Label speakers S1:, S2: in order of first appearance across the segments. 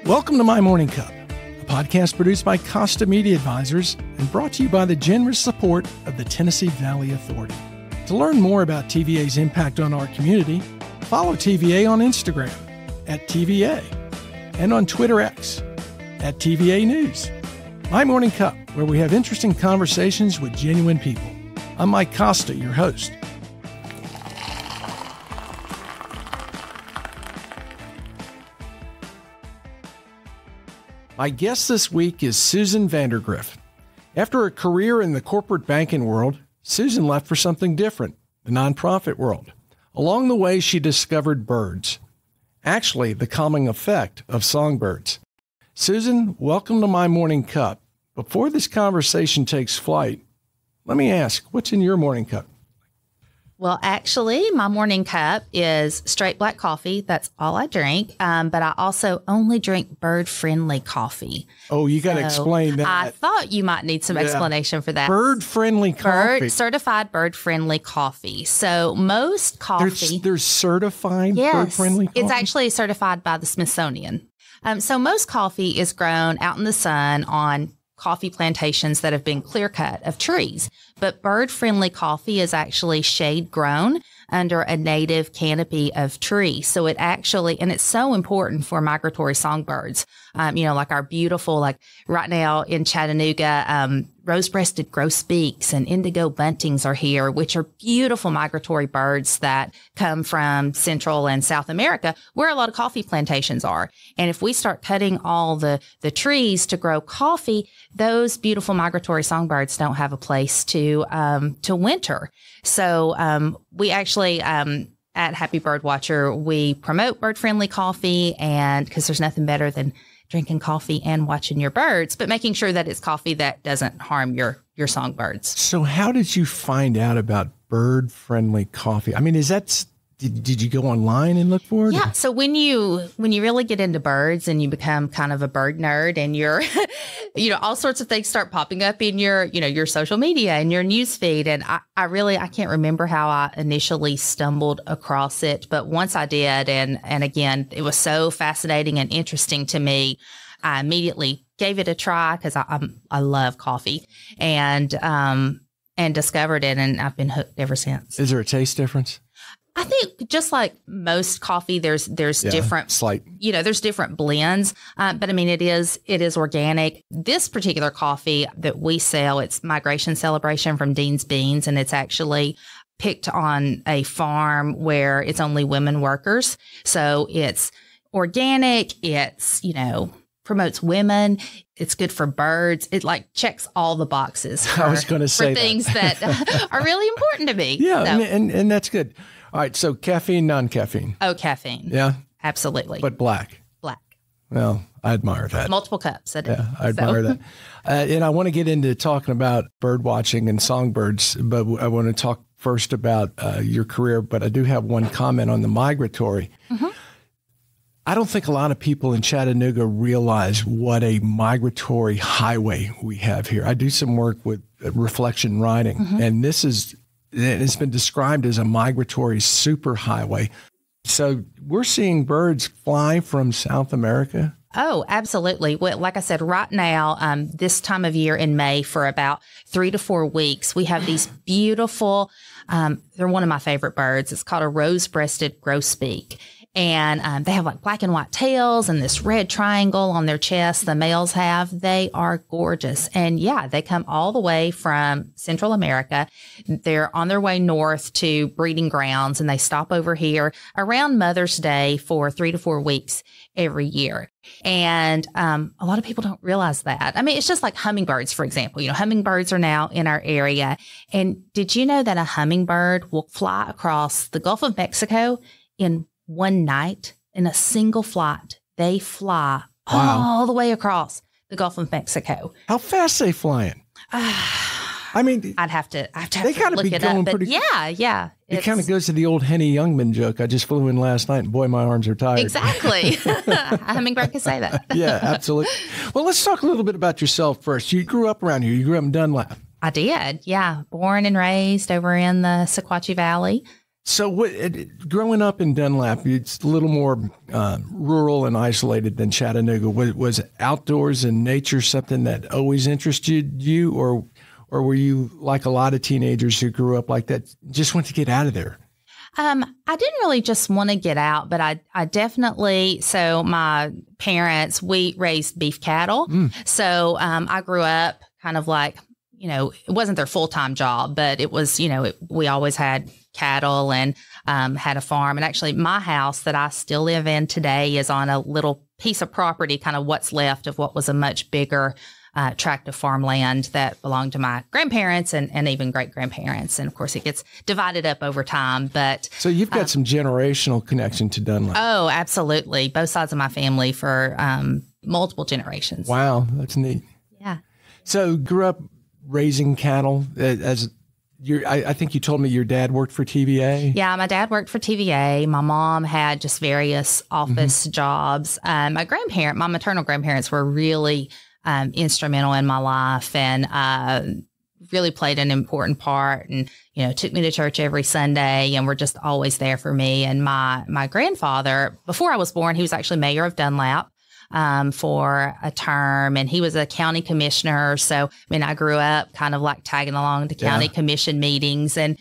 S1: Welcome to My Morning Cup, a podcast produced by Costa Media Advisors and brought to you by the generous support of the Tennessee Valley Authority. To learn more about TVA's impact on our community, follow TVA on Instagram at TVA and on Twitter X at TVA News. My Morning Cup, where we have interesting conversations with genuine people. I'm Mike Costa, your host. My guest this week is Susan Vandergriff. After a career in the corporate banking world, Susan left for something different, the nonprofit world. Along the way, she discovered birds. Actually, the calming effect of songbirds. Susan, welcome to My Morning Cup. Before this conversation takes flight, let me ask, what's in your morning cup?
S2: Well, actually, my morning cup is straight black coffee. That's all I drink. But I also only drink bird-friendly coffee.
S1: Oh, you got to explain that.
S2: I thought you might need some explanation for that.
S1: Bird-friendly coffee.
S2: Certified bird-friendly coffee. So most coffee.
S1: There's certified bird-friendly coffee?
S2: It's actually certified by the Smithsonian. So most coffee is grown out in the sun on coffee plantations that have been clear cut of trees. But bird-friendly coffee is actually shade grown under a native canopy of trees. So it actually, and it's so important for migratory songbirds, like our beautiful, like right now in Chattanooga, rose-breasted grosbeaks and indigo buntings are here, which are beautiful migratory birds that come from Central and South America, where a lot of coffee plantations are. And if we start cutting all the trees to grow coffee, those beautiful migratory songbirds don't have a place to winter. So we actually at Happy Birdwatcher, we promote bird-friendly coffee, and because there's nothing better than drinking coffee and watching your birds, but making sure that it's coffee that doesn't harm your songbirds.
S1: So how did you find out about bird-friendly coffee? I mean, did you go online and look for it?
S2: Yeah. So when you really get into birds and you become kind of a bird nerd, and you're, all sorts of things start popping up in your social media and your news feed. And I can't remember how I initially stumbled across it, but once I did, and again, it was so fascinating and interesting to me, I immediately gave it a try because I love coffee and discovered it, and I've been hooked ever since.
S1: Is there a taste difference?
S2: I think just like most coffee, there's different
S1: slight,
S2: there's different blends. But I mean, it is organic. This particular coffee that we sell, it's Migration Celebration from Dean's Beans, and it's actually picked on a farm where it's only women workers. So it's organic. It's, promotes women. It's good for birds. It checks all the boxes
S1: I was going to say
S2: for things that are really important to me.
S1: Yeah. So. And that's good. All right, so caffeine, non-caffeine.
S2: Oh, caffeine.
S1: Yeah?
S2: Absolutely.
S1: But black.
S2: Black.
S1: Well, I admire that.
S2: Multiple cups.
S1: I admire that. And I want to get into talking about bird watching and songbirds, but I want to talk first about your career, but I do have one comment on the migratory. Mm-hmm. I don't think a lot of people in Chattanooga realize what a migratory highway we have here. I do some work with reflection riding, mm-hmm. and it's been described as a migratory superhighway. So we're seeing birds fly from South America.
S2: Oh, absolutely. Well, like I said, right now, this time of year in May, for about 3 to 4 weeks, we have these beautiful, they're one of my favorite birds. It's called a rose-breasted grosbeak. And they have black and white tails and this red triangle on their chest. The males have. They are gorgeous. And yeah, they come all the way from Central America. They're on their way north to breeding grounds, and they stop over here around Mother's Day for 3 to 4 weeks every year. And a lot of people don't realize that. I mean, it's just like hummingbirds, for example. Hummingbirds are now in our area. And did you know that a hummingbird will fly across the Gulf of Mexico in one night, in a single flight? They fly all the way across the Gulf of Mexico.
S1: How fast are they flying? I mean,
S2: I'd have to
S1: they gotta
S2: look
S1: be
S2: it
S1: going
S2: up. But
S1: pretty.
S2: yeah.
S1: It kind of goes to the old Henny Youngman joke. I just flew in last night, and boy, my arms are tired.
S2: Exactly. A hummingbird can say that.
S1: Yeah, absolutely. Well, let's talk a little bit about yourself first. You grew up around here. You grew up in Dunlap.
S2: I did. Yeah. Born and raised over in the Sequatchie Valley.
S1: So growing up in Dunlap, it's a little more rural and isolated than Chattanooga. Was outdoors and nature something that always interested you, or were you like a lot of teenagers who grew up like that, just want to get out of there?
S2: I didn't really just want to get out, but I definitely, so my parents, we raised beef cattle. So I grew up kind of like, it wasn't their full-time job, but it was, we always had cattle and had a farm. And actually my house that I still live in today is on a little piece of property, kind of what's left of what was a much bigger tract of farmland that belonged to my grandparents and even great-grandparents. And of course it gets divided up over time. But
S1: so you've got some generational connection to Dunlap.
S2: Oh, absolutely. Both sides of my family for multiple generations.
S1: Wow, that's neat.
S2: Yeah.
S1: So grew up raising cattle I think you told me your dad worked for TVA.
S2: Yeah, my dad worked for TVA. My mom had just various office jobs. My maternal grandparents were really instrumental in my life and really played an important part and, took me to church every Sunday and were just always there for me. And my grandfather, before I was born, he was actually mayor of Dunlap for a term, and he was a county commissioner. So, I grew up kind of like tagging along to county commission meetings and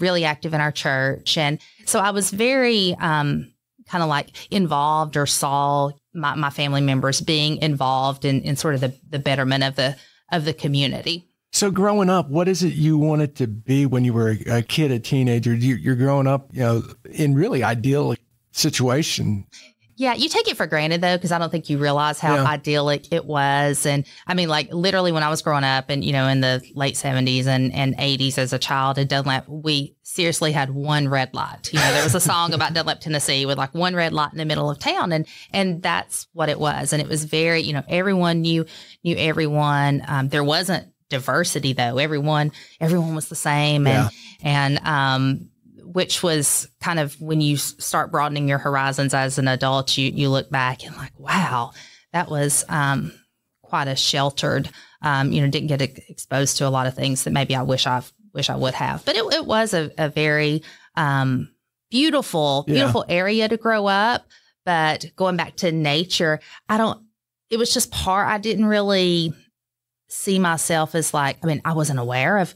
S2: really active in our church. And so I was very kind of like involved, or saw my family members being involved in sort of the betterment of the community.
S1: So growing up, what is it you wanted to be when you were a kid, a teenager? You're growing up, in really idyllic situation.
S2: Yeah, you take it for granted, though, because I don't think you realize how idyllic it was. And like literally when I was growing up and, in the late 70s and 80s as a child in Dunlap, we seriously had one red light. There was a song about Dunlap, Tennessee with like one red light in the middle of town. And that's what it was. And it was very, everyone knew everyone. There wasn't diversity, though. Everyone was the same. And which was kind of when you start broadening your horizons as an adult, you look back and like, wow, that was quite a sheltered, didn't get exposed to a lot of things that maybe I wish I would have. But it was a very beautiful area to grow up. But going back to nature, it was just I didn't really see myself as like, I wasn't aware of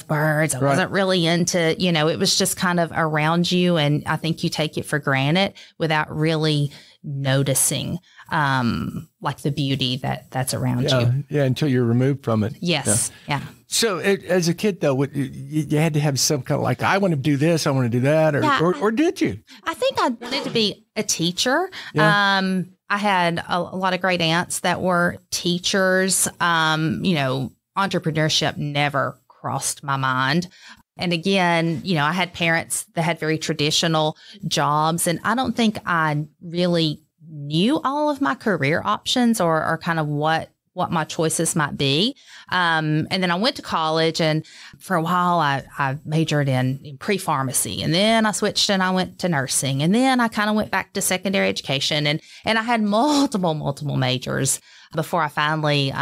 S2: birds. I wasn't really into, it was just kind of around you. And I think you take it for granted without really noticing, like the beauty that's around you.
S1: Yeah. Until you're removed from it.
S2: Yes. Yeah.
S1: So as a kid though, you had to have some kind of like, I want to do this, I want to do that, or did you?
S2: I think I wanted to be a teacher.
S1: Yeah.
S2: I had a lot of great aunts that were teachers. Entrepreneurship never crossed my mind. And again, I had parents that had very traditional jobs, and I don't think I really knew all of my career options or kind of what my choices might be. And then I went to college, and for a while I majored in pre-pharmacy, and then I switched and I went to nursing, and then I kind of went back to secondary education, and I had multiple majors before I finally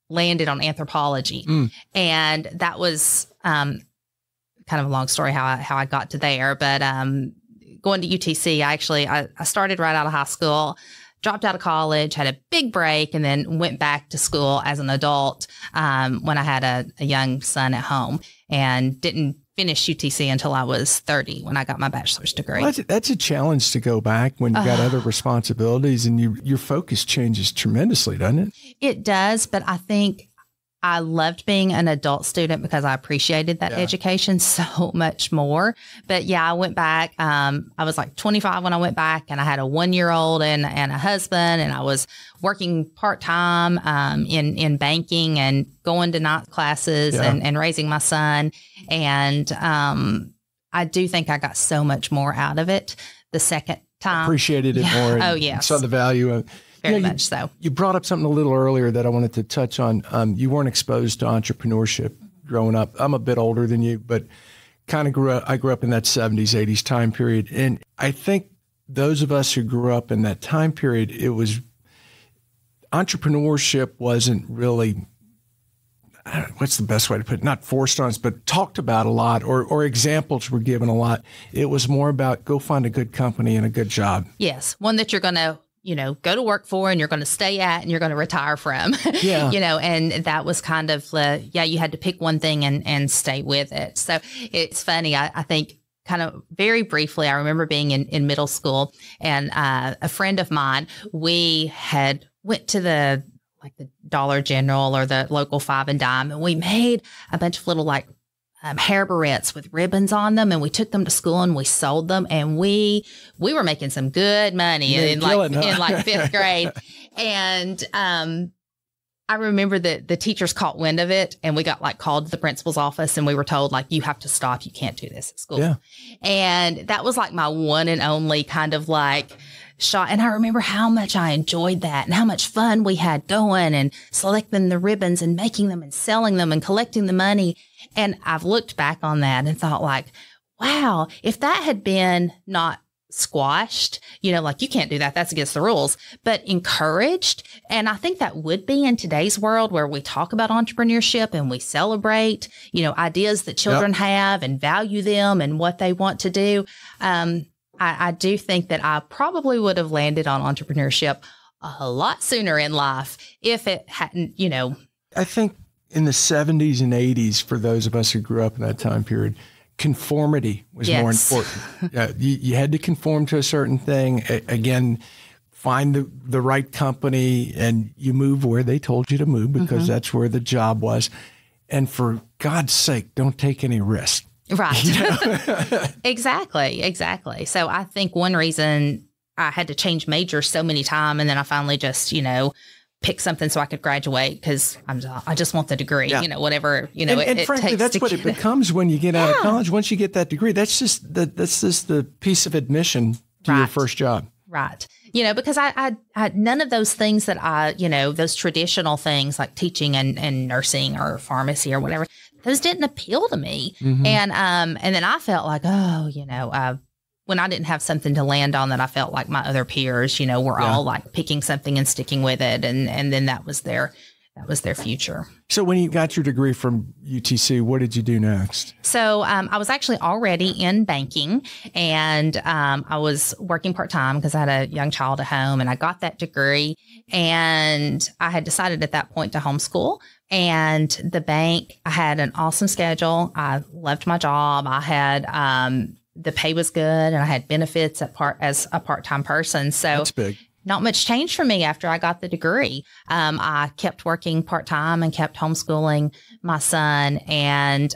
S2: landed on anthropology. And that was kind of a long story how I got to there. But going to UTC, I started right out of high school, dropped out of college, had a big break, and then went back to school as an adult when I had a young son at home, and didn't finish UTC until I was 30 when I got my bachelor's degree.
S1: Well, that's a challenge to go back when you've got other responsibilities, and your focus changes tremendously, doesn't it?
S2: It does, but I think I loved being an adult student because I appreciated that education so much more. But I went back. I was like 25 when I went back, and I had a 1-year-old and a husband, and I was working part-time in banking and going to night classes and raising my son. And I do think I got so much more out of it the second time.
S1: Appreciated it more.
S2: Oh, yes.
S1: Saw the value of
S2: Very much so.
S1: You brought up something a little earlier that I wanted to touch on. You weren't exposed to entrepreneurship growing up. I'm a bit older than you, but kind of I grew up in that 70s, 80s time period. And I think those of us who grew up in that time period, entrepreneurship wasn't really, what's the best way to put it? Not forced on us, but talked about a lot, or examples were given a lot. It was more about go find a good company and a good job.
S2: Yes. One that you're going to, go to work for and you're going to stay at and you're going to retire from.
S1: Yeah.
S2: And that was kind of, you had to pick one thing and stay with it. So it's funny. I think kind of very briefly, I remember being in middle school, and a friend of mine, we had went to the Dollar General or the local 5 and Dime, and we made a bunch of little hair barrettes with ribbons on them, and we took them to school and we sold them, and we were making some good money in 5th grade. And I remember that the teachers caught wind of it, and we got called to the principal's office, and we were told you have to stop. You can't do this at school. Yeah. And that was my one and only kind of shot. And I remember how much I enjoyed that and how much fun we had going and selecting the ribbons and making them and selling them and collecting the money. And I've looked back on that and thought wow, if that had been not squashed, you can't do that, that's against the rules, but encouraged. And I think that would be in today's world where we talk about entrepreneurship and we celebrate, ideas that children have and value them and what they want to do. I do think that I probably would have landed on entrepreneurship a lot sooner in life if it hadn't,
S1: I think in the 70s and 80s, for those of us who grew up in that time period, conformity was more important. You had to conform to a certain thing. Again, find the right company, and you move where they told you to move because that's where the job was. And for God's sake, don't take any risk.
S2: Right. Exactly. So I think one reason I had to change majors so many times, and then I finally just, pick something so I could graduate because I just want the degree, whatever,
S1: and frankly, that's what it becomes when you get out of college. Once you get that degree, that's just the piece of admission to your first job.
S2: Right. Because I none of those things that those traditional things like teaching and nursing or pharmacy or whatever, those didn't appeal to me. Mm-hmm. And then I felt when I didn't have something to land on that I felt like my other peers, were all picking something and sticking with it. And then that was their future.
S1: So when you got your degree from UTC, what did you do next?
S2: So I was actually already in banking, and I was working part-time because I had a young child at home, and I got that degree, and I had decided at that point to homeschool. And the bank, I had an awesome schedule. I loved my job. I had the pay was good, and I had benefits as a part-time person. So
S1: that's big.
S2: Not much changed for me after I got the degree. I kept working part-time and kept homeschooling my son. And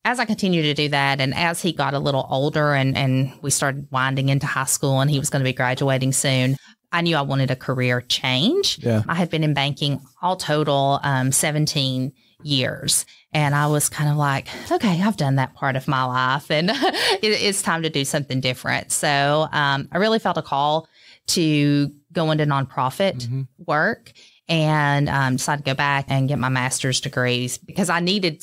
S2: as I continued to do that, and as he got a little older and we started winding into high school and he was going to be graduating soon, I knew I wanted a career change. Yeah. I had been in banking all total 17 years. And I was kind of okay, I've done that part of my life, and it's time to do something different. So I really felt a call to go into nonprofit work, and decided to go back and get my master's degrees because I needed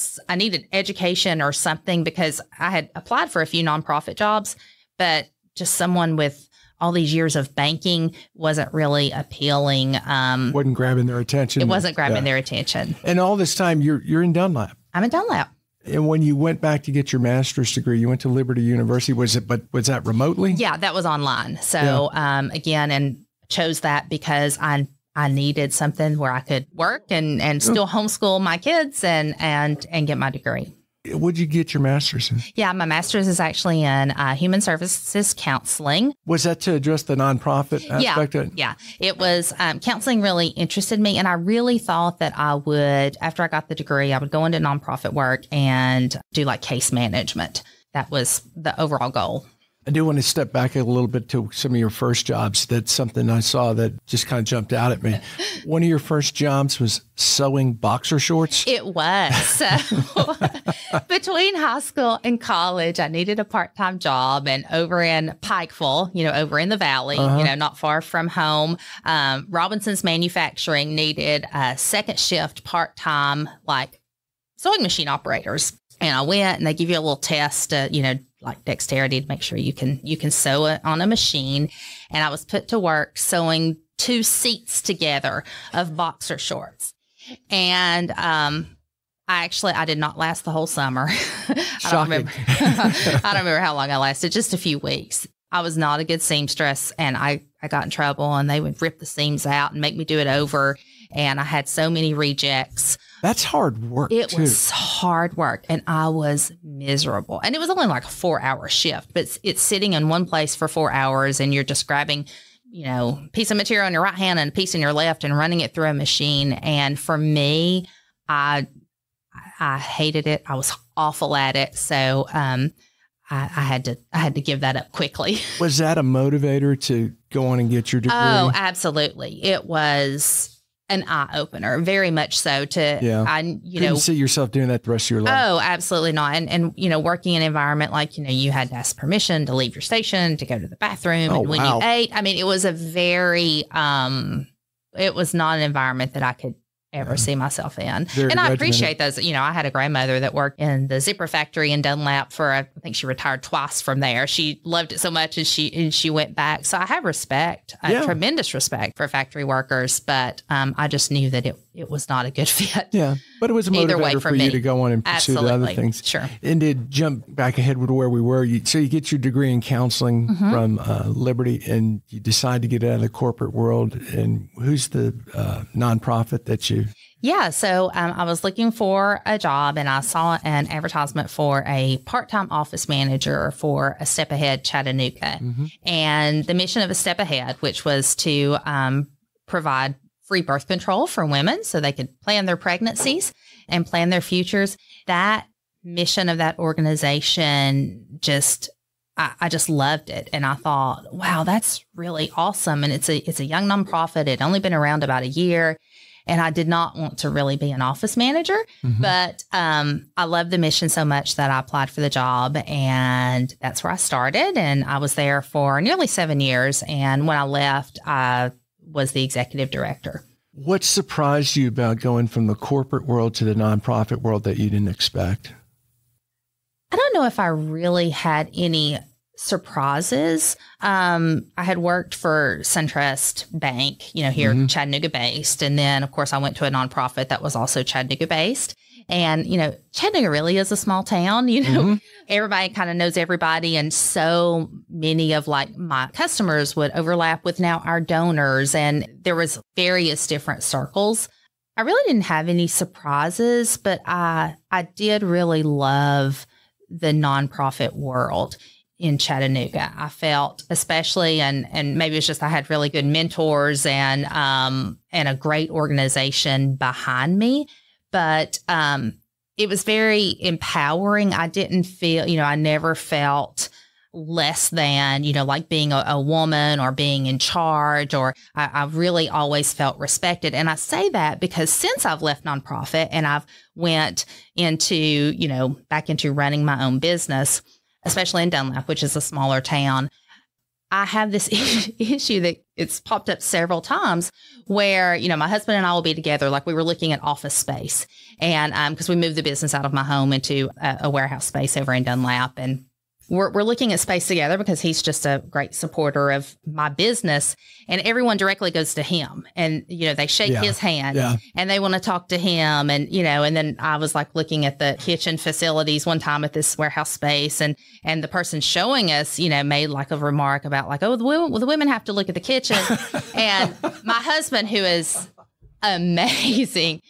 S2: education or something, because I had applied for a few nonprofit jobs, but just someone with all these years of banking wasn't really appealing.
S1: Wasn't grabbing their attention.
S2: It wasn't grabbing their attention.
S1: And all this time you're in Dunlap.
S2: I'm in Dunlap.
S1: And when you went back to get your master's degree, you went to Liberty University. Was that remotely?
S2: Yeah, that was online. So again, and chose that because I needed something where I could work and still homeschool my kids and get my degree.
S1: What'd you get your master's in?
S2: Yeah, my master's is actually in human services counseling.
S1: Was that to address the nonprofit aspect of it?
S2: Yeah. It was counseling really interested me. And I really thought that I would, after I got the degree, I would go into nonprofit work and do case management. That was the overall goal.
S1: I do want to step back a little bit to some of your first jobs. That's something I saw that just kind of jumped out at me. One of your first jobs was sewing boxer shorts.
S2: It was. So between high school and college, I needed a part-time job, and over in Pikeville, over in the valley, not far from home, Robinson's Manufacturing needed a second shift part-time, sewing machine operators. And I went, and they give you a little test, dexterity to make sure you can sew it on a machine. And I was put to work sewing 2 seats together of boxer shorts. And I did not last the whole summer. I don't
S1: Shocking.
S2: remember. I don't remember how long I lasted, just a few weeks. I was not a good seamstress, and I got in trouble, and they would rip the seams out and make me do it over. And I had so many rejects.
S1: That's hard work.
S2: It was hard work, and I was miserable. And it was only like a 4-hour shift, but it's sitting in one place for 4 hours, and you're just grabbing, a piece of material in your right hand and a piece in your left and running it through a machine. And for me, I hated it. I was awful at it. So I had to give that up quickly.
S1: Was that a motivator to go on and get your degree?
S2: Oh, absolutely. It was an eye opener, very much so. Couldn't
S1: see yourself doing that the rest of your life.
S2: Oh, absolutely not. And working in an environment like, you had to ask permission to leave your station, to go to the bathroom.
S1: Oh,
S2: and when you ate, it was a very, it was not an environment that I could ever see myself in. And I appreciate those. I had a grandmother that worked in the zipper factory in Dunlap I think she retired twice from there. She loved it so much and she went back. So I have tremendous respect for factory workers, but I just knew that it was not a good fit.
S1: Yeah. But it was a motivator for you to go on and pursue the other things.
S2: Sure.
S1: And to jump back ahead to where we were, so you get your degree in counseling from Liberty, and you decide to get out of the corporate world. And who's the nonprofit that you...
S2: Yeah. So I was looking for a job, and I saw an advertisement for a part-time office manager for A Step Ahead Chattanooga. And the mission of A Step Ahead, which was to provide free birth control for women so they could plan their pregnancies and plan their futures. That mission of that organization I just loved it. And I thought, wow, that's really awesome. And it's a young nonprofit. It had only been around about a year. And I did not want to really be an office manager, but I loved the mission so much that I applied for the job, and that's where I started. And I was there for nearly 7 years. And when I left, I was the executive director.
S1: What surprised you about going from the corporate world to the nonprofit world that you didn't expect?
S2: I don't know if I really had any surprises. I had worked for SunTrust Bank, here Chattanooga based. And then of course I went to a nonprofit that was also Chattanooga based. And, Chattanooga really is a small town, everybody kind of knows everybody. And so many of my customers would overlap with now our donors. And there was various different circles. I really didn't have any surprises, but I did really love the nonprofit world in Chattanooga. I felt especially, and maybe it's just I had really good mentors and a great organization behind me, but it was very empowering. I didn't feel, I never felt less than, like being a woman or being in charge, or I really always felt respected. And I say that because since I've left nonprofit and I've went into, back into running my own business, especially in Dunlap, which is a smaller town, I have this issue that it's popped up several times where, my husband and I will be together, like we were looking at office space, and because we moved the business out of my home into a warehouse space over in Dunlap, and we're looking at space together because he's just a great supporter of my business, and everyone directly goes to him, and, they shake his hand and they want to talk to him. And, and then I was like looking at the kitchen facilities one time at this warehouse space, and the person showing us, made like a remark about like, oh, the women have to look at the kitchen. And my husband, who is amazing,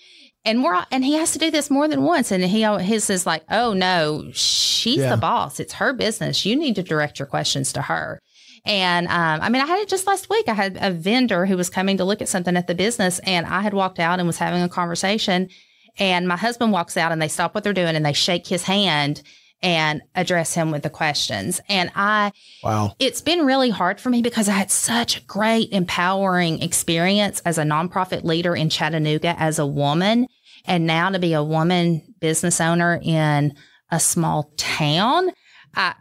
S2: and he has to do this more than once. And his is like, oh no, she's the boss. It's her business. You need to direct your questions to her. And I had it just last week. I had a vendor who was coming to look at something at the business, and I had walked out and was having a conversation, and my husband walks out and they stop what they're doing and they shake his hand and address him with the questions. And it's been really hard for me because I had such a great, empowering experience as a nonprofit leader in Chattanooga as a woman. And now to be a woman business owner in a small town, I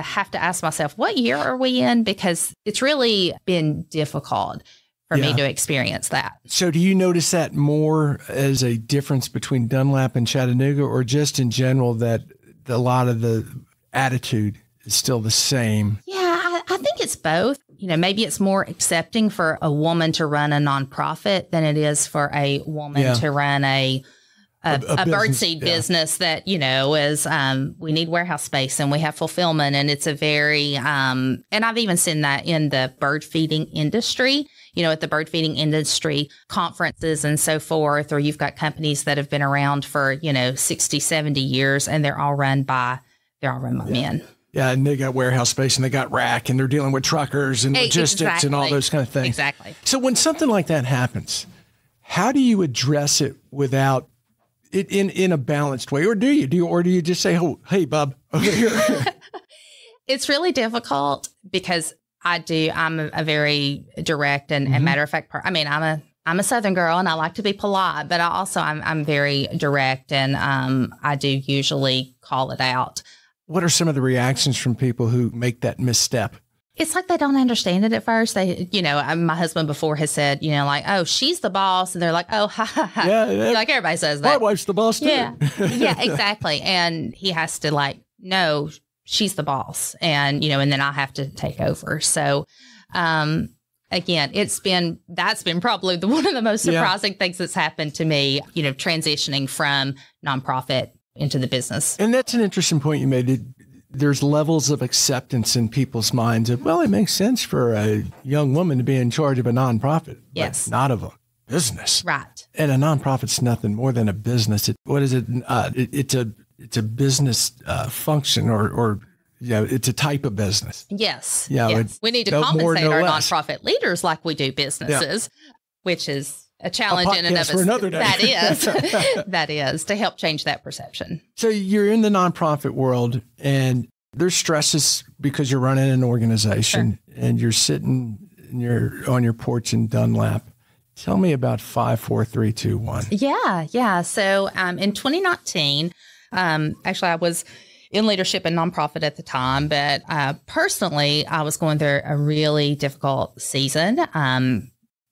S2: have to ask myself, what year are we in? Because it's really been difficult for me to experience that.
S1: So do you notice that more as a difference between Dunlap and Chattanooga, or just in general that a lot of the attitude is still the same?
S2: Yeah, I think it's both. Maybe it's more accepting for a woman to run a nonprofit than it is for a woman to run a a birdseed business that, is, we need warehouse space and we have fulfillment, and it's a very, and I've even seen that in the bird feeding industry, at the bird feeding industry conferences and so forth, or you've got companies that have been around for, 60, 70 years, and they're all run by men.
S1: Yeah, and they got warehouse space and they got rack and they're dealing with truckers and logistics and all those kind of things.
S2: Exactly.
S1: So when something like that happens, how do you address it without it in a balanced way? Or do you just say, "Oh, hey, Bob, over here"?
S2: It's really difficult because I'm a very direct and matter of fact person. I mean, I'm a Southern girl and I like to be polite, but I'm very direct, and I do usually call it out.
S1: What are some of the reactions from people who make that misstep?
S2: It's like they don't understand it at first. They, my husband before has said, "Oh, she's the boss," and they're like, "Oh, ha ha ha."
S1: Yeah,
S2: like everybody says that.
S1: My wife's the boss too.
S2: Yeah, yeah, exactly. And he has to no, she's the boss, and and then I have to take over. So, again, that's been probably one of the most surprising things that's happened to me. Transitioning from nonprofit into the business.
S1: And that's an interesting point you made. There's levels of acceptance in people's minds of, well, it makes sense for a young woman to be in charge of a nonprofit, but not of a business.
S2: Right.
S1: And a nonprofit's nothing more than a business. It's a business function or it's a type of business.
S2: Yes.
S1: Yeah.
S2: Yes. We need to compensate our nonprofit leaders like we do businesses, which is a challenge in and of itself. For another day. That is to help change that perception.
S1: So you're in the nonprofit world, and there's stresses because you're running an organization, and you're sitting on your porch in Dunlap. Tell me about 5, 4, 3, 2, 1.
S2: Yeah. So in 2019, actually I was in leadership and nonprofit at the time, but personally, I was going through a really difficult season.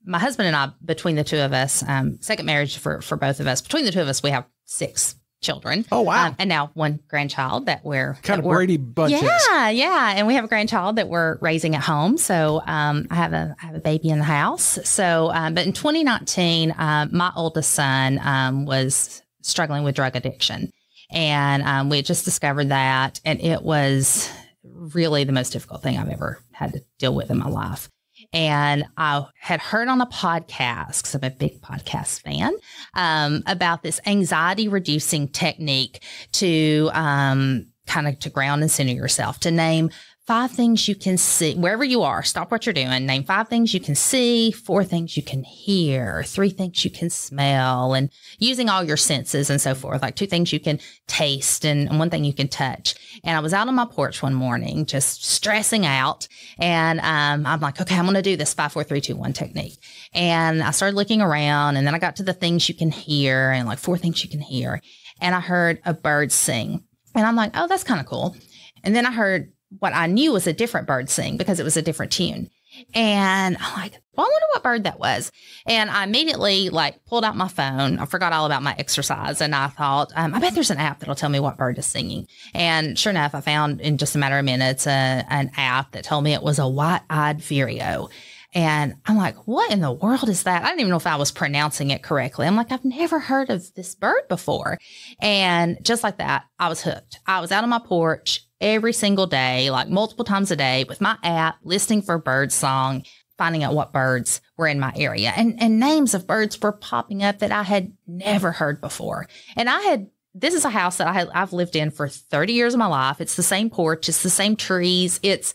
S2: My husband and I, between the two of us, second marriage for both of us, between the two of us, we have 6 children.
S1: Oh, wow.
S2: And now 1 grandchild that we're...
S1: Kind of Brady Bunch.
S2: Yeah. And we have a grandchild that we're raising at home. So I have a baby in the house. So, but in 2019, my oldest son was struggling with drug addiction. And we had just discovered that. And it was really the most difficult thing I've ever had to deal with in my life. And I had heard on a podcast, because I'm a big podcast fan, about this anxiety reducing technique to kind of to ground and center yourself, to name 5 things you can see wherever you are. Stop what you're doing. Name 5 things you can see, 4 things you can hear, 3 things you can smell, and using all your senses and so forth, like 2 things you can taste and 1 thing you can touch. And I was out on my porch one morning, just stressing out. And I'm like, okay, I'm going to do this 5, 4, 3, 2, 1 technique. And I started looking around, and then I got to the things you can hear and like 4 things you can hear. And I heard a bird sing. And I'm like, oh, that's kind of cool. And then I heard what I knew was a different bird sing because it was a different tune. And I'm like, well, I wonder what bird that was. And I immediately pulled out my phone. I forgot all about my exercise. And I thought, I bet there's an app that'll tell me what bird is singing. And sure enough, I found in just a matter of minutes an app that told me it was a white-eyed vireo. And I'm like, what in the world is that? I didn't even know if I was pronouncing it correctly. I'm like, I've never heard of this bird before. And just like that, I was hooked. I was out on my porch every single day, multiple times a day with my app, listening for bird song, finding out what birds were in my area. And names of birds were popping up that I had never heard before. And this is a house that I've lived in for 30 years of my life. It's the same porch. It's the same trees. It's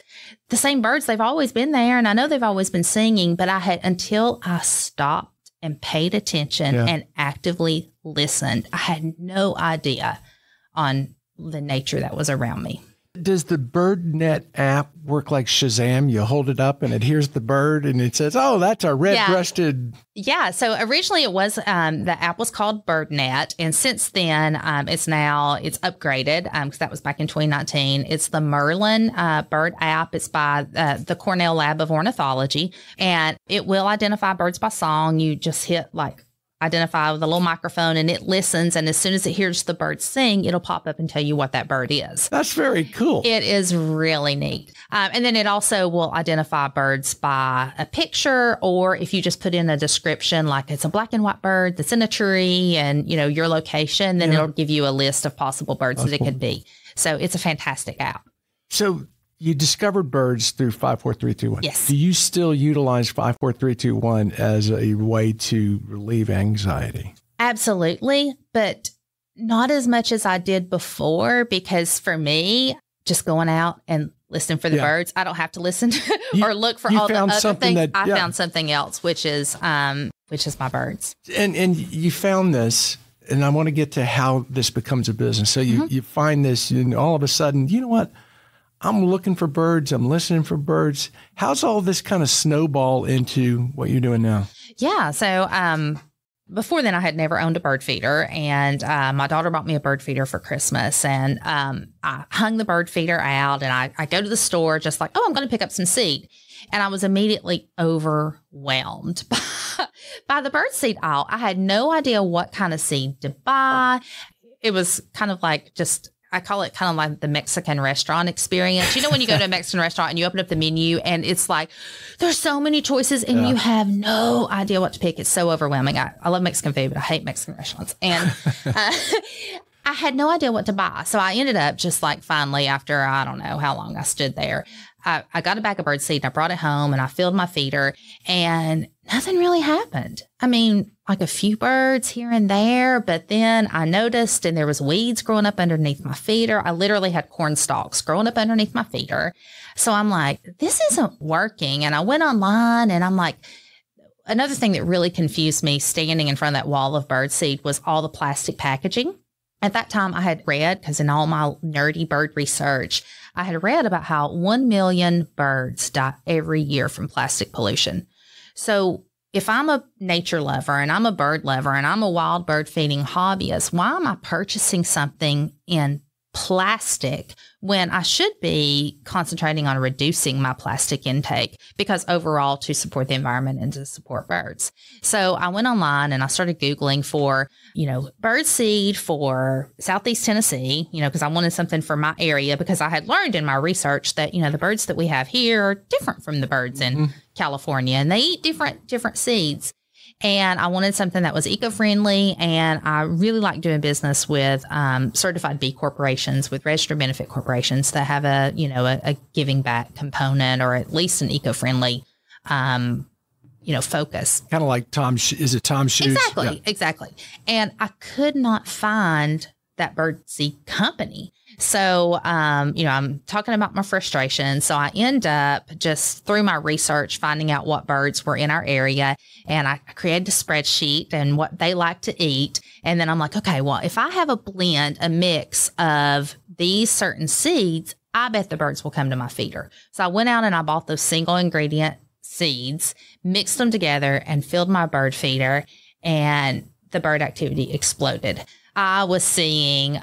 S2: the same birds. They've always been there. And I know they've always been singing, but until I stopped and paid attention and actively listened, I had no idea on the nature that was around me.
S1: Does the BirdNet app work like Shazam? You hold it up and it hears the bird and it says, oh, that's a red-breasted.
S2: Yeah. So originally it was, the app was called BirdNet. And since then, it's upgraded because that was back in 2019. It's the Merlin bird app. It's by the Cornell Lab of Ornithology, and it will identify birds by song. You just hit identify with a little microphone, and it listens. And as soon as it hears the bird sing, it'll pop up and tell you what that bird is.
S1: That's very cool.
S2: It is really neat. And then it also will identify birds by a picture, or if you just put in a description, like it's a black and white bird that's in a tree and, your location, then it'll give you a list of possible birds that it could be. So it's a fantastic app.
S1: So you discovered birds through 54321.
S2: Yes.
S1: Do you still utilize 54321 as a way to relieve anxiety?
S2: Absolutely, but not as much as I did before, because for me, just going out and listening for the birds, I don't have to listen to or look for all the other things. I found something else, which is my birds.
S1: And you found this, and I want to get to how this becomes a business. So you find this, and all of a sudden, you know what? I'm looking for birds. I'm listening for birds. How's all this kind of snowball into what you're doing now?
S2: Yeah. So before then, I had never owned a bird feeder, and my daughter bought me a bird feeder for Christmas, and I hung the bird feeder out, and I go to the store just like, I'm going to pick up some seed. And I was immediately overwhelmed by the bird seed aisle. I had no idea what kind of seed to buy. It was kind of like I call it kind of like the Mexican restaurant experience. When you go to a Mexican restaurant and you open up the menu and it's like, there's so many choices and you have no idea what to pick. It's so overwhelming. I love Mexican food, but I hate Mexican restaurants. And I had no idea what to buy. So I ended up just like finally, after I don't know how long I stood there, I got a bag of bird seed and I brought it home and I filled my feeder and nothing really happened. I mean, like a few birds here and there, but then I noticed and there was weeds growing up underneath my feeder. I literally had corn stalks growing up underneath my feeder. So I'm like, this isn't working. And I went online and I'm like, another thing that really confused me standing in front of that wall of bird seed was all the plastic packaging. At that time, I had read, because in all my nerdy bird research, I had read about how 1 million birds die every year from plastic pollution. So if I'm a nature lover and I'm a bird lover and I'm a wild bird feeding hobbyist, why am I purchasing something in plastic when I should be concentrating on reducing my plastic intake, because overall to support the environment and to support birds. So I went online and I started Googling for, bird seed for Southeast Tennessee, because I wanted something for my area, because I had learned in my research that, the birds that we have here are different from the birds in California, and they eat different seeds. And I wanted something that was eco-friendly, and I really like doing business with certified B corporations, with registered benefit corporations that have a giving back component, or at least an eco-friendly, focus.
S1: Kind of like Tom Shoes?
S2: Exactly,
S1: Yeah.
S2: exactly. And I could not find that birdseed company. So, I'm talking about my frustration. So I end up just through my research, finding out what birds were in our area. And I created a spreadsheet and what they like to eat. And then I'm like, okay, well, if I have a mix of these certain seeds, I bet the birds will come to my feeder. So I went out and I bought those single ingredient seeds, mixed them together and filled my bird feeder, and the bird activity exploded. I was seeing,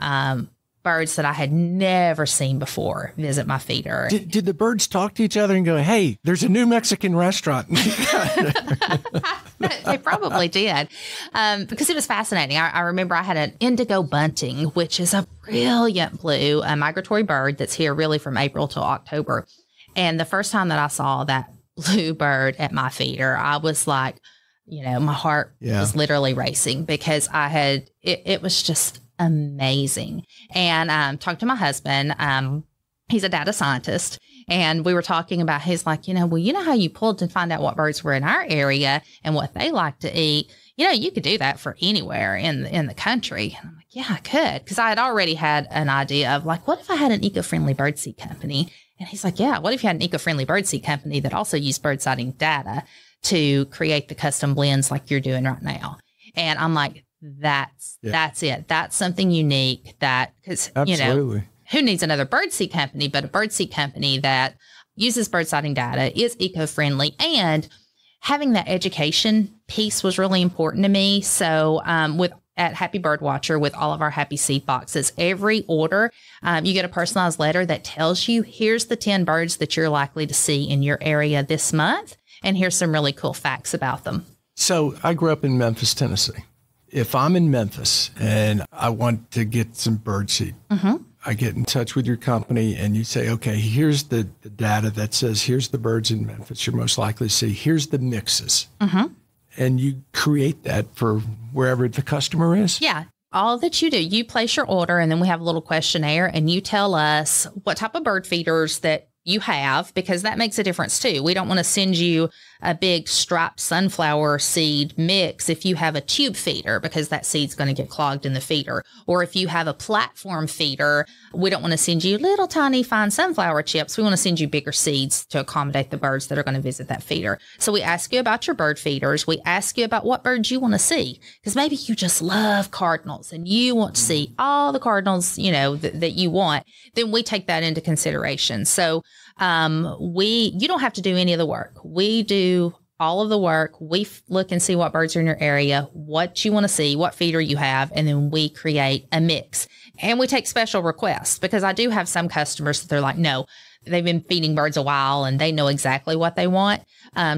S2: birds that I had never seen before visit my feeder.
S1: Did the birds talk to each other and go, hey, there's a new Mexican restaurant?
S2: They probably did, because it was fascinating. I remember I had an indigo bunting, which is a brilliant blue, a migratory bird that's here really from April till October. And the first time that I saw that blue bird at my feeder, I was like, my heart was literally racing, because it was just amazing. And talked to my husband. He's a data scientist, and we were talking about, he's like, you know how you pulled to find out what birds were in our area and what they like to eat? You could do that for anywhere in the country. And I'm like, yeah, I could, because I had already had an idea of like, what if I had an eco-friendly birdseed company? And he's like, yeah, what if you had an eco-friendly birdseed company that also used bird sighting data to create the custom blends like you're doing right now? And I'm like, that's it. That's something unique, because, who needs another birdseed company, but a birdseed company that uses bird sighting data, is eco-friendly, and having that education piece was really important to me. So at Happy Birdwatcher, with all of our Happy Seed boxes, every order, you get a personalized letter that tells you, here's the 10 birds that you're likely to see in your area this month, and here's some really cool facts about them.
S1: So I grew up in Memphis, Tennessee. If I'm in Memphis and I want to get some bird seed, I get in touch with your company and you say, okay, here's the data that says, here's the birds in Memphis you're most likely to see. Here's the mixes. And you create that for wherever the customer is?
S2: Yeah. All that you do, you place your order and then we have a little questionnaire and you tell us what type of bird feeders that you have, because that makes a difference too. We don't want to send you a big striped sunflower seed mix if you have a tube feeder, because that seed's going to get clogged in the feeder. Or if you have a platform feeder, we don't want to send you little tiny fine sunflower chips. We want to send you bigger seeds to accommodate the birds that are going to visit that feeder. So we ask you about your bird feeders. We ask you about what birds you want to see, because maybe you just love cardinals and you want to see all the cardinals, you know, that you want. Then we take that into consideration. So you don't have to do any of the work. We do all of the work. We look and see what birds are in your area, what you want to see, what feeder you have, and then we create a mix. And we take special requests, because I do have some customers that they're like, no, they've been feeding birds a while and they know exactly what they want.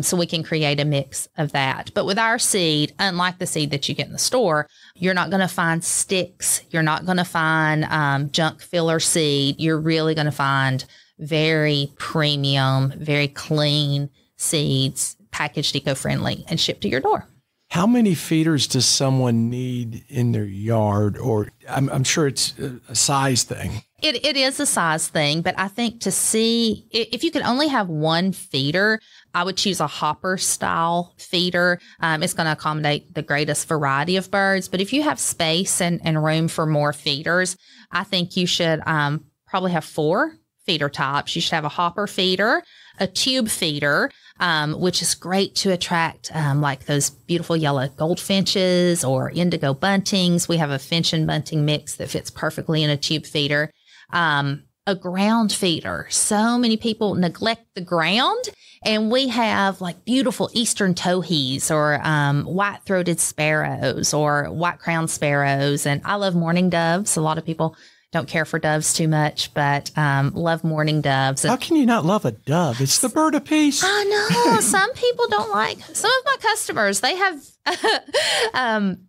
S2: So we can create a mix of that. But with our seed, unlike the seed that you get in the store, you're not going to find sticks. You're not going to find junk filler seed. You're really going to find very premium, very clean seeds, packaged eco-friendly, and shipped to your door.
S1: How many feeders does someone need in their yard? Or I'm sure it's a size thing.
S2: It is a size thing, but I think to see, if you could only have one feeder, I would choose a hopper style feeder. It's going to accommodate the greatest variety of birds. But if you have space and room for more feeders, I think you should probably have 4 feeder types. You should have a hopper feeder, a tube feeder, which is great to attract like those beautiful yellow goldfinches or indigo buntings. We have a finch and bunting mix that fits perfectly in a tube feeder. A ground feeder. So many people neglect the ground, and we have like beautiful eastern towhees or white-throated sparrows or white-crowned sparrows. And I love mourning doves. A lot of people don't care for doves too much, but love mourning doves.
S1: How can you not love a dove? It's the bird of peace.
S2: I know. Some people don't like, some of my customers, they have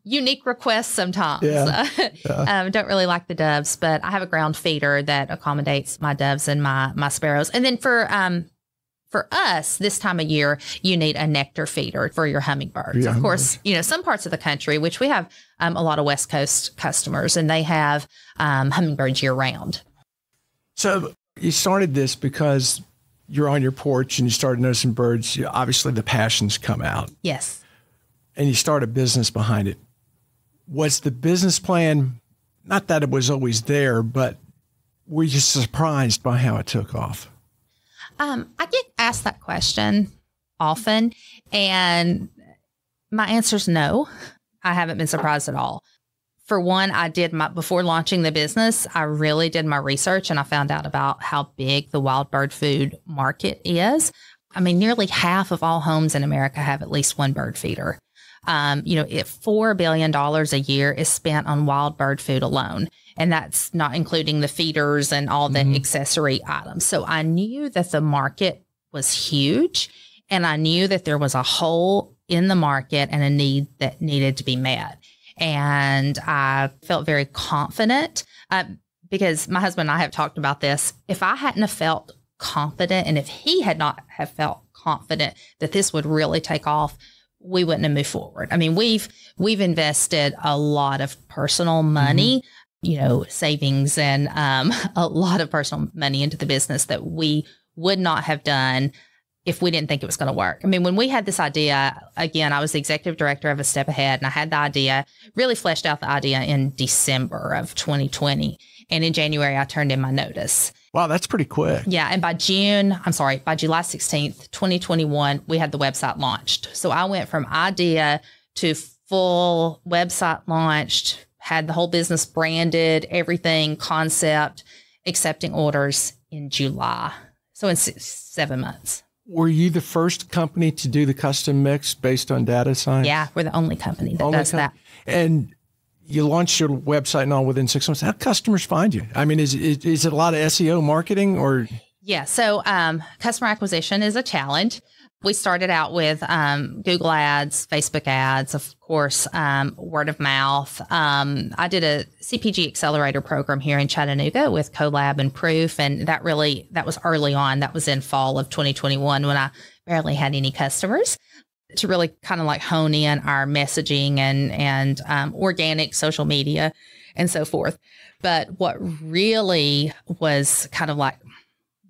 S2: unique requests sometimes. Don't really like the doves, but I have a ground feeder that accommodates my doves and my sparrows. And then for us, this time of year, you need a nectar feeder for your hummingbirds. Of course, you know, some parts of the country, which we have a lot of West Coast customers, and they have hummingbirds year round. So
S1: you started this because you're on your porch and you started noticing birds. Obviously, the passions come out.
S2: Yes.
S1: And you start a business behind it. Was the business plan, not that it was always there, but were you surprised by how it took off?
S2: I get asked that question often, and my answer is no. I haven't been surprised at all. For one, before launching the business, I really did my research and I found out about how big the wild bird food market is. I mean, nearly half of all homes in America have at least one bird feeder. $4 billion a year is spent on wild bird food alone. And that's not including the feeders and all the accessory items. So I knew that the market was huge, and I knew that there was a hole in the market and a need that needed to be met. And I felt very confident because my husband and I have talked about this. If I hadn't have felt confident, and if he had not have felt confident that this would really take off, we wouldn't have moved forward. I mean, we've invested a lot of personal money, savings and a lot of personal money into the business that we would not have done if we didn't think it was going to work. I mean, when we had this idea, again, I was the executive director of A Step Ahead, and I had the idea, really fleshed out the idea in December of 2020. And in January, I turned in my notice.
S1: Wow, that's pretty quick.
S2: Yeah. And by July 16th, 2021, we had the website launched. So I went from idea to full website launched, had the whole business branded, everything, concept, accepting orders in July. So in 7 months.
S1: Were you the first company to do the custom mix based on data science?
S2: Yeah, we're the only company that does that. And
S1: you launched your website and all within 6 months. How do customers find you? I mean, is it a lot of SEO marketing or?
S2: Yeah. So customer acquisition is a challenge. We started out with Google ads, Facebook ads, of course, word of mouth. I did a CPG accelerator program here in Chattanooga with Collab and Proof. And that was early on. That was in fall of 2021 when I barely had any customers, to really kind of like hone in our messaging and organic social media and so forth. But what really was kind of like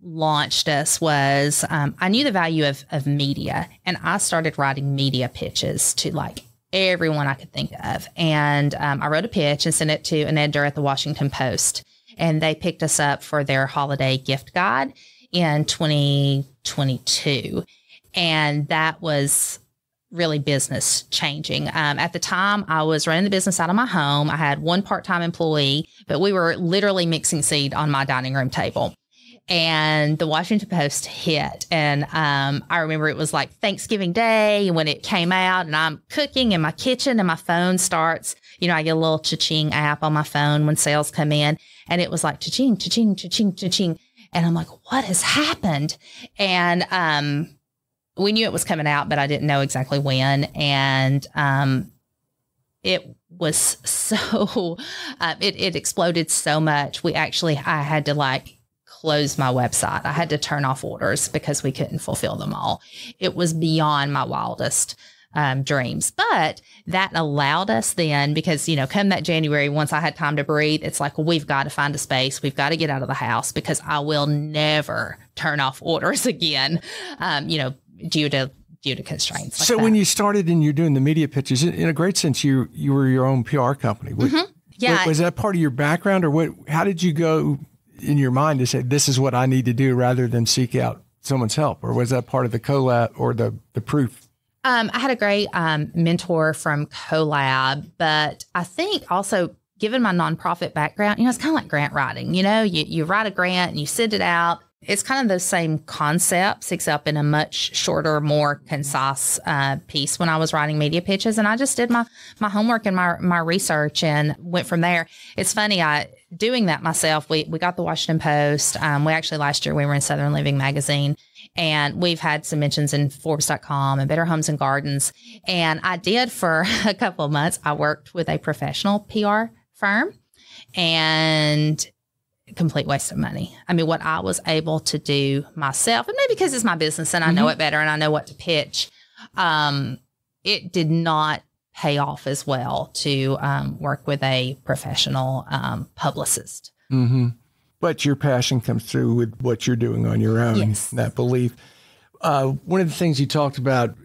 S2: launched us was I knew the value of media, and I started writing media pitches to like everyone I could think of. And I wrote a pitch and sent it to an editor at the Washington Post, and they picked us up for their holiday gift guide in 2022. And that was really business changing. At the time, I was running the business out of my home. I had one part-time employee, but we were literally mixing seed on my dining room table. And the Washington Post hit. And I remember it was like Thanksgiving Day when it came out, and I'm cooking in my kitchen and my phone starts, I get a little cha-ching app on my phone when sales come in, and it was like cha-ching, cha-ching, cha-ching, cha-ching. And I'm like, what has happened? And we knew it was coming out, but I didn't know exactly when. And it was so, it exploded so much. I had to like close my website. I had to turn off orders because we couldn't fulfill them all. It was beyond my wildest dreams. But that allowed us then, because, come that January, once I had time to breathe, it's like, well, we've got to find a space. We've got to get out of the house, because I will never turn off orders again, due to constraints. Like
S1: so
S2: that.
S1: When you started and you're doing the media pitches, in a great sense, you were your own PR company.
S2: Mm-hmm. Yeah.
S1: Was that part of your background, or what? How did you go in your mind to say, this is what I need to do, rather than seek out someone's help? Or was that part of the Collab or the Proof?
S2: I had a great mentor from Collab, but I think also, given my nonprofit background, it's kind of like grant writing. You write a grant and you send it out. It's kind of those same concepts, except in a much shorter, more concise piece when I was writing media pitches. And I just did my homework and my research and went from there. It's funny, doing that myself, we got the Washington Post. We actually, last year, we were in Southern Living magazine, and we've had some mentions in Forbes.com and Better Homes and Gardens. And I did for a couple of months. I worked with a professional PR firm, and complete waste of money. I mean, what I was able to do myself, and maybe because it's my business and I know it better and I know what to pitch, it did not pay off as well to work with a professional publicist.
S1: Mm-hmm. But your passion comes through with what you're doing on your own,
S2: yes.
S1: That belief. One of the things you talked about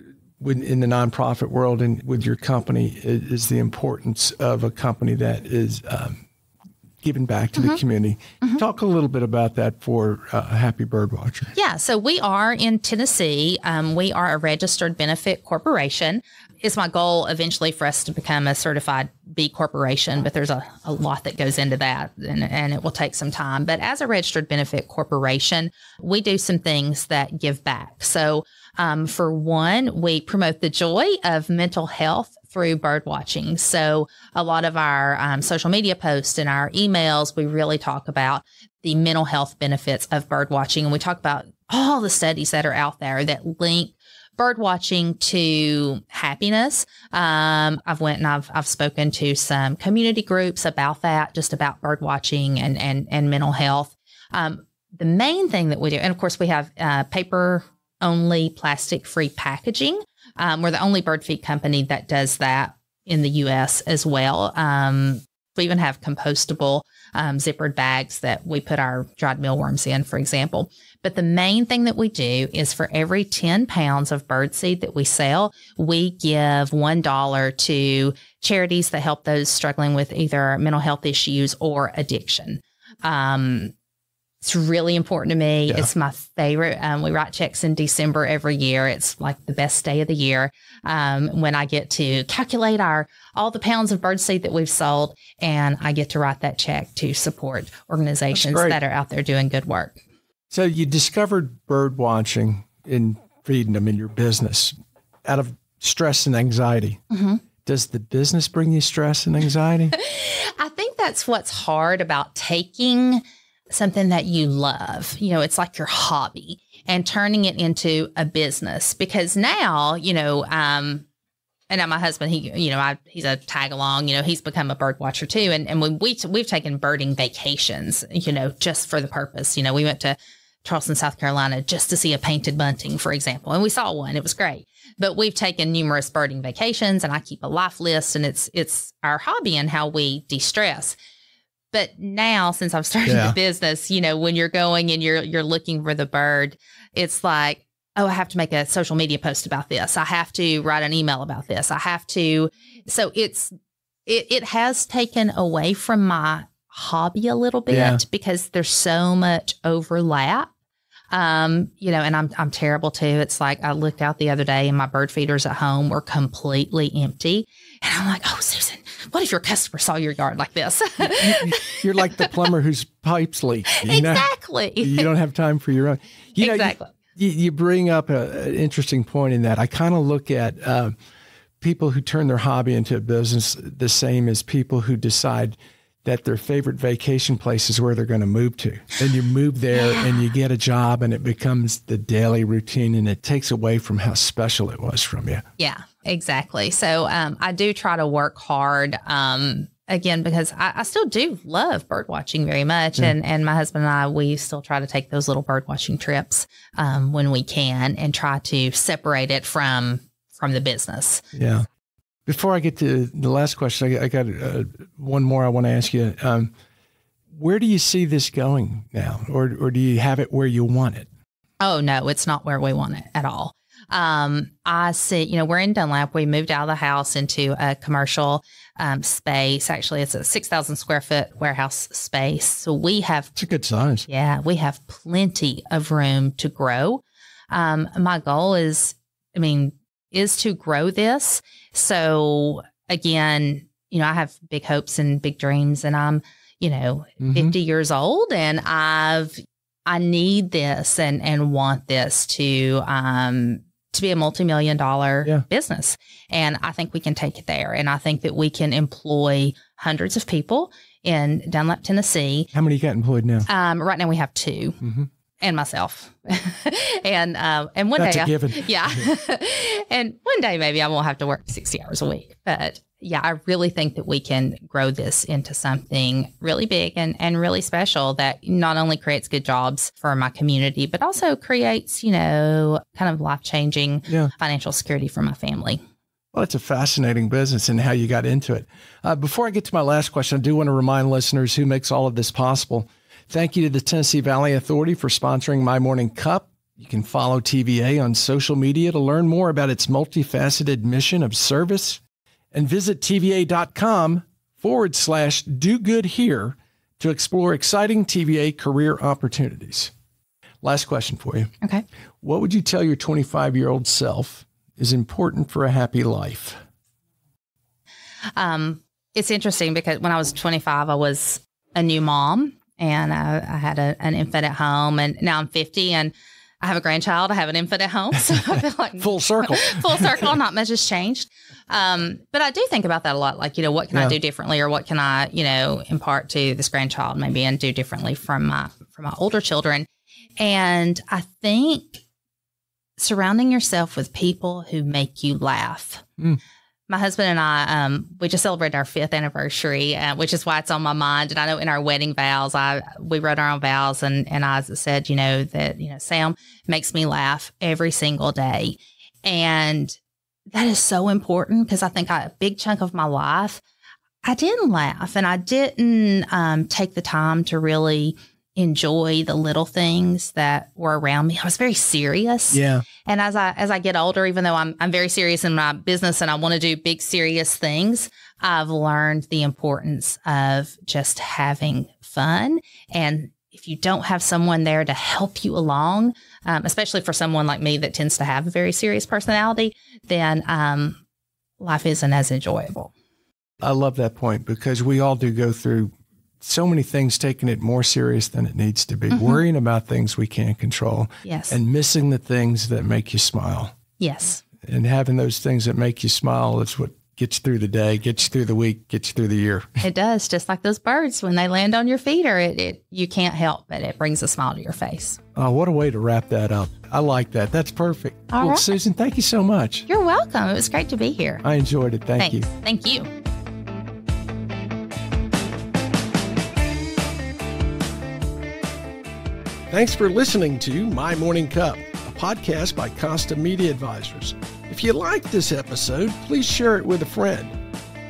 S1: in the nonprofit world and with your company is the importance of a company that is giving back to the community. Mm-hmm. Talk a little bit about that for Happy Birdwatcher.
S2: Yeah, so we are in Tennessee. We are a registered benefit corporation. It's my goal eventually for us to become a certified B corporation, but there's a lot that goes into that, and it will take some time. But as a registered benefit corporation, we do some things that give back. So for one, we promote the joy of mental health through bird watching. So a lot of our social media posts and our emails, we really talk about the mental health benefits of bird watching. And we talk about all the studies that are out there that link bird watching to happiness. I've went and I've spoken to some community groups about that, just about bird watching and mental health. The main thing that we do, and of course we have paper only, plastic free packaging. We're the only bird feed company that does that in the U.S. as well. We even have compostable zippered bags that we put our dried mealworms in, for example. But the main thing that we do is for every 10 pounds of bird seed that we sell, we give $1 to charities that help those struggling with either mental health issues or addiction. It's really important to me. Yeah. It's my favorite. We write checks in December every year. It's like the best day of the year when I get to calculate all the pounds of birdseed that we've sold, and I get to write that check to support organizations that are out there doing good work.
S1: So you discovered bird watching in feeding them in your business out of stress and anxiety. Mm-hmm. Does the business bring you stress and anxiety?
S2: I think that's what's hard about taking something that you love. It's like your hobby, and turning it into a business. Because now, and now my husband, he's a tag along, he's become a bird watcher too. And when we've taken birding vacations, just for the purpose, we went to Charleston, South Carolina, just to see a painted bunting, for example. And we saw one, it was great. But we've taken numerous birding vacations, and I keep a life list, and it's our hobby and how we de-stress. But now, since I've started the business, when you're going and you're looking for the bird, it's like, oh, I have to make a social media post about this. I have to write an email about this. I have to. So it has taken away from my hobby a little bit because there's so much overlap. And I'm terrible too. It's like I looked out the other day and my bird feeders at home were completely empty. And I'm like, oh, Susan, what if your customer saw your yard like this?
S1: You're like the plumber whose pipes leak.
S2: Exactly.
S1: You don't have time for your own.
S2: Exactly.
S1: You bring up an interesting point in that. I kind of look at people who turn their hobby into a business the same as people who decide that their favorite vacation place is where they're going to move to. And you move there and you get a job and it becomes the daily routine, and it takes away from how special it was from you.
S2: Yeah, exactly. So I do try to work hard, again, because I still do love bird watching very much. And my husband and I, we still try to take those little bird watching trips when we can and try to separate it from the business.
S1: Yeah. Before I get to the last question, I got one more I want to ask you. Where do you see this going now? Or do you have it where you want it?
S2: Oh, no, it's not where we want it at all. I see, we're in Dunlap. We moved out of the house into a commercial space. Actually, it's a 6,000 square foot warehouse space. So we have...
S1: It's a good size.
S2: Yeah, we have plenty of room to grow. My goal is to grow this. So again, I have big hopes and big dreams, and I'm, 50 years old, and I need this and want this to be a multi-million-dollar business. And I think we can take it there. And I think that we can employ hundreds of people in Dunlap, Tennessee.
S1: How many you got employed now?
S2: Right now we have 2. Mm-hmm. And myself. and one
S1: That's
S2: day,
S1: a given.
S2: And one day maybe I won't have to work 60 hours a week. But yeah, I really think that we can grow this into something really big and really special that not only creates good jobs for my community, but also creates, kind of life-changing financial security for my family.
S1: Well, it's a fascinating business and how you got into it. Before I get to my last question, I do want to remind listeners who makes all of this possible. Thank you to the Tennessee Valley Authority for sponsoring My Morning Cup. You can follow TVA on social media to learn more about its multifaceted mission of service, and visit TVA.com/do-good-here to explore exciting TVA career opportunities. Last question for you.
S2: Okay.
S1: What would you tell your 25-year-old self is important for a happy life?
S2: It's interesting because when I was 25, I was a new mom. And I had an infant at home, and now I'm 50 and I have a grandchild. I have an infant at home. So I feel like
S1: full circle,
S2: not much has changed. But I do think about that a lot. Like, what can I do differently, or what can I, impart to this grandchild maybe and do differently from my older children. And I think surrounding yourself with people who make you laugh. My husband and I, we just celebrated our 5th anniversary, which is why it's on my mind. And I know in our wedding vows, we wrote our own vows, and I said, that, Sam makes me laugh every single day. And that is so important because I think a big chunk of my life, I didn't laugh, and I didn't take the time to really enjoy the little things that were around me. I was very serious.
S1: Yeah.
S2: And as I get older, even though I'm very serious in my business and I want to do big, serious things, I've learned the importance of just having fun. And if you don't have someone there to help you along, especially for someone like me that tends to have a very serious personality, then life isn't as enjoyable.
S1: I love that point because we all do go through so many things, taking it more serious than it needs to be, worrying about things we can't control, and missing the things that make you smile.
S2: Yes.
S1: And having those things that make you smile is what gets you through the day, gets you through the week, gets you through the year.
S2: It does. Just like those birds, when they land on your feeder, you can't help but it brings a smile to your face.
S1: Oh, what a way to wrap that up. I like that. That's perfect.
S2: All right.
S1: Susan, thank you so much.
S2: You're welcome. It was great to be here.
S1: I enjoyed it. Thank you.
S2: Thank you.
S1: Thanks for listening to My Morning Cup, a podcast by Costa Media Advisors. If you like this episode, please share it with a friend.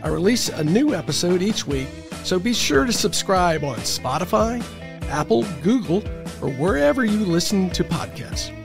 S1: I release a new episode each week, so be sure to subscribe on Spotify, Apple, Google, or wherever you listen to podcasts.